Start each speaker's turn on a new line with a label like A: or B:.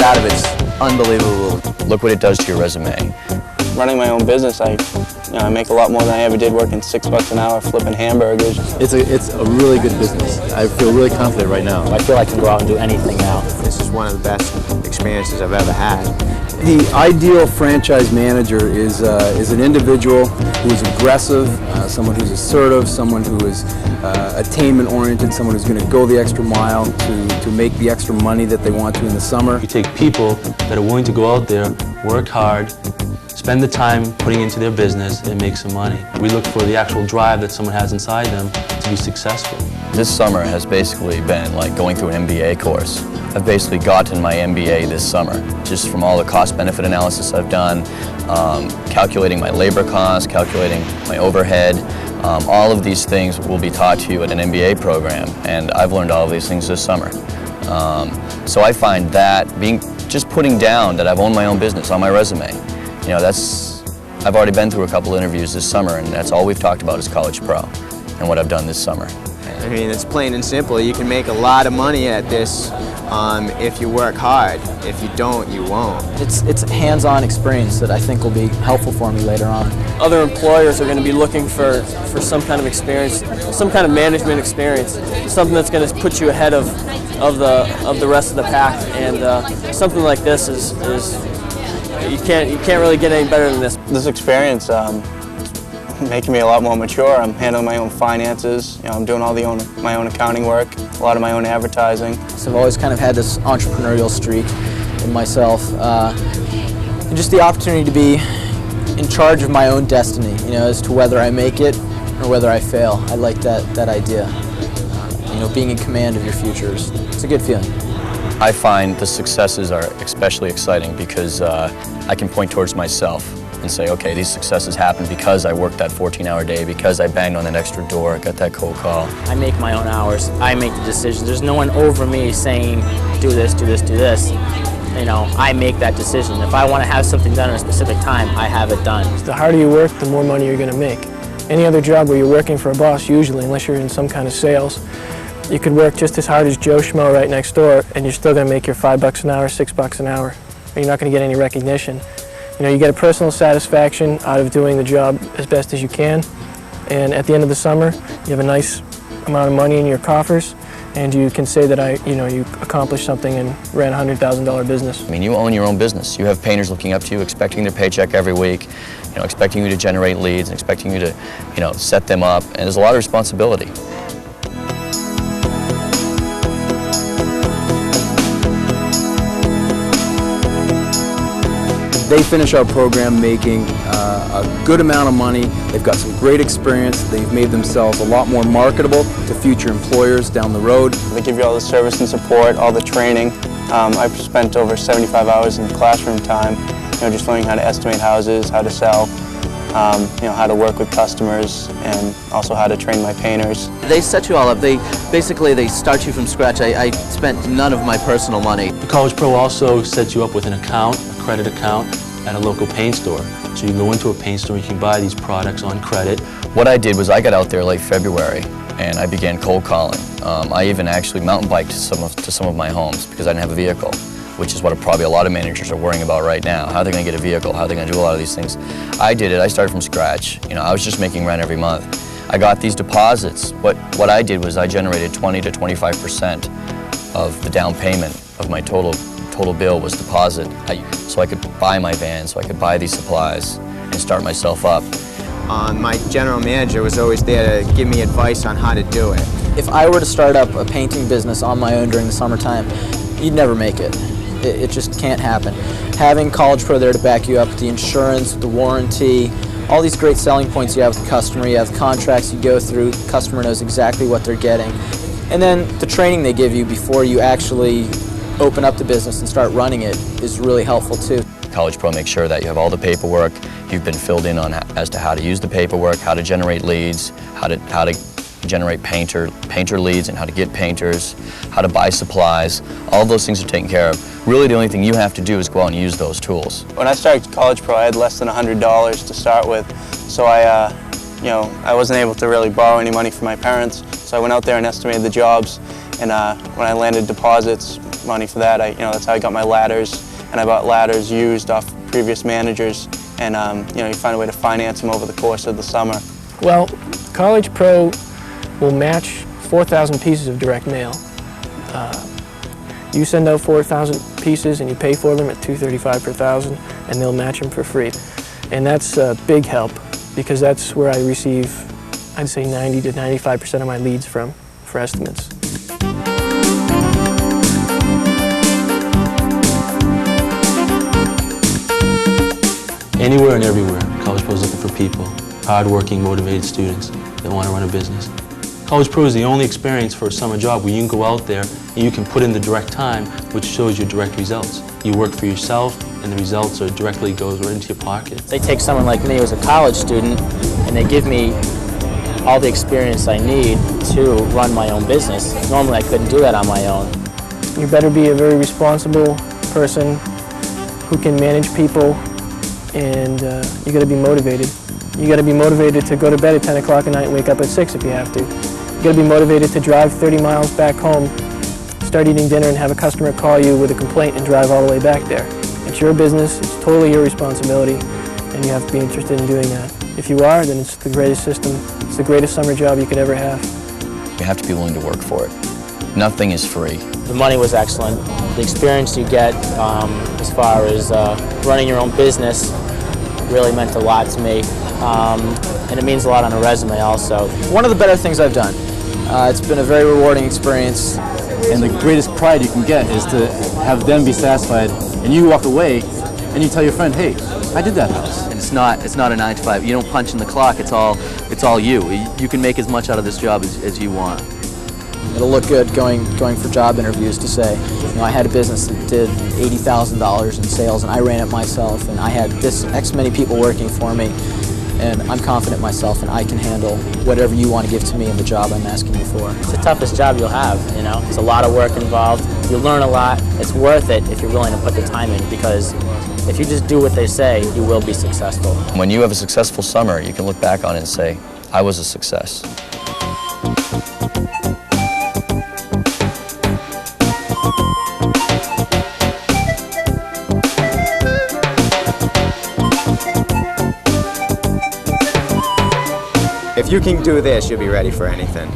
A: out of it's unbelievable.
B: Look what it does to your resume.
C: Running my own business, I make a lot more than I ever did working $6 an hour flipping hamburgers.
D: It's a really good business. I feel really confident right now.
E: I feel I can go out and do anything now.
F: This is one of the best experiences I've ever had.
G: The ideal franchise manager is an individual who is aggressive, someone who's assertive, someone who is attainment-oriented, someone who's going to go the extra mile to make the extra money that they want to in the summer.
H: You take people that are willing to go out there, work hard, spend the time putting into their business and make some money. We look for the actual drive that someone has inside them to be successful.
B: This summer has basically been like going through an MBA course. I've basically gotten my MBA this summer, just from all the cost-benefit analysis I've done, calculating my labor costs, calculating my overhead. All of these things will be taught to you at an MBA program, and I've learned all of these things this summer. So I find that just putting down that I've owned my own business on my resume, I've already been through a couple interviews this summer, and that's all we've talked about is College Pro and what I've done this summer.
F: I mean, it's plain and simple. You can make a lot of money at this if you work hard. If you don't, you won't.
A: It's hands-on experience that I think will be helpful for me later on.
I: Other employers are going to be looking for some kind of experience, some kind of management experience, something that's going to put you ahead of the rest of the pack. And something like this is you can't really get any better than this.
C: This experience making me a lot more mature. I'm handling my own finances. I'm doing all my own accounting work, a lot of my own advertising.
A: So I've always kind of had this entrepreneurial streak in myself, and just the opportunity to be in charge of my own destiny, as to whether I make it or whether I fail. I like that idea. Being in command of your futures. It's a good feeling.
B: I find the successes are especially exciting because I can point towards myself and say, okay, these successes happened because I worked that 14-hour day, because I banged on that extra door, got that cold call.
E: I make my own hours. I make the decisions. There's no one over me saying, do this, do this, do this. I make that decision. If I want to have something done at a specific time, I have it done.
I: The harder you work, the more money you're going to make. Any other job where you're working for a boss, usually, unless you're in some kind of sales, you could work just as hard as Joe Schmo right next door, and you're still going to make your $5 an hour, $6 an hour. You're not going to get any recognition. You get a personal satisfaction out of doing the job as best as you can, and at the end of the summer, you have a nice amount of money in your coffers, and you can say that you accomplished something and ran a $100,000 business.
B: I mean, you own your own business. You have painters looking up to you, expecting their paycheck every week, expecting you to generate leads, and expecting you to, set them up, and there's a lot of responsibility.
G: They finish our program making a good amount of money. They've got some great experience. They've made themselves a lot more marketable to future employers down the road.
C: They give you all the service and support, all the training. I've spent over 75 hours in classroom time, just learning how to estimate houses, how to sell, how to work with customers, and also how to train my painters.
A: They set you all up. They start you from scratch. I spent none of my personal money.
H: The College Pro also sets you up with an account, a credit account, at a local paint store. So you go into a paint store and you can buy these products on credit.
B: What I did was I got out there late February and I began cold calling. I even actually mountain biked to some of my homes because I didn't have a vehicle, which is what probably a lot of managers are worrying about right now. How are they going to get a vehicle? How are they going to do a lot of these things? I did it. I started from scratch. I was just making rent every month. I got these deposits. What I did was I generated 20 to 25% of the down payment of my total bill was deposit. So I could buy my van, so I could buy these supplies and start myself up.
F: My general manager was always there to give me advice on how to do it.
A: If I were to start up a painting business on my own during the summertime, you'd never make it. It just can't happen. Having College Pro there to back you up with the insurance, the warranty, all these great selling points you have with the customer, you have contracts you go through, the customer knows exactly what they're getting. And then the training they give you before you actually open up the business and start running it is really helpful too.
B: College Pro makes sure that you have all the paperwork, you've been filled in on as to how to use the paperwork, how to generate leads, how to generate painter leads and how to get painters, how to buy supplies. All of those things are taken care of. Really the only thing you have to do is go out and use those tools.
C: When I started College Pro, I had less than $100 to start with, so I wasn't able to really borrow any money from my parents. So I went out there and estimated the jobs, and when I landed deposits, money for that. That's how I got my ladders, and I bought ladders used off previous managers, and you find a way to finance them over the course of the summer.
I: Well, College Pro will match 4,000 pieces of direct mail. You send out 4,000 pieces and you pay for them at $2.35 per thousand, and they'll match them for free. And that's a big help, because that's where I receive, I'd say 90 to 95% of my leads for estimates.
H: Anywhere and everywhere, College Pro is looking for people, hard-working, motivated students that want to run a business. College Pro is the only experience for a summer job where you can go out there and you can put in the direct time, which shows you direct results. You work for yourself, and the results directly goes right into your pocket.
E: They take someone like me who's a college student, and they give me all the experience I need to run my own business. Normally I couldn't do that on my own.
I: You better be a very responsible person who can manage people, and you got to be motivated. You got to be motivated to go to bed at 10 o'clock at night and wake up at 6 if you have to. You got to be motivated to drive 30 miles back home, start eating dinner, and have a customer call you with a complaint and drive all the way back there. It's your business, it's totally your responsibility, and you have to be interested in doing that. If you are, then it's the greatest system. It's the greatest summer job you could ever have.
B: You have to be willing to work for it. Nothing is free.
E: The money was excellent. The experience you get as far as running your own business really meant a lot to me, and it means a lot on a resume also.
A: One of the better things I've done. It's been a very rewarding experience.
D: And the greatest pride you can get is to have them be satisfied, and you walk away and you tell your friend, hey, I did that house.
B: And it's not a 9 to 5. You don't punch in the clock. It's all you. You can make as much out of this job as you want.
A: It'll look good going for job interviews to say, I had a business that did $80,000 in sales, and I ran it myself, and I had this X many people working for me, and I'm confident myself, and I can handle whatever you want to give to me in the job I'm asking you for.
E: It's the toughest job you'll have, It's a lot of work involved. You learn a lot. It's worth it if you're willing to put the time in, because if you just do what they say, you will be successful.
B: When you have a successful summer, you can look back on it and say, I was a success.
F: If you can do this, you'll be ready for anything.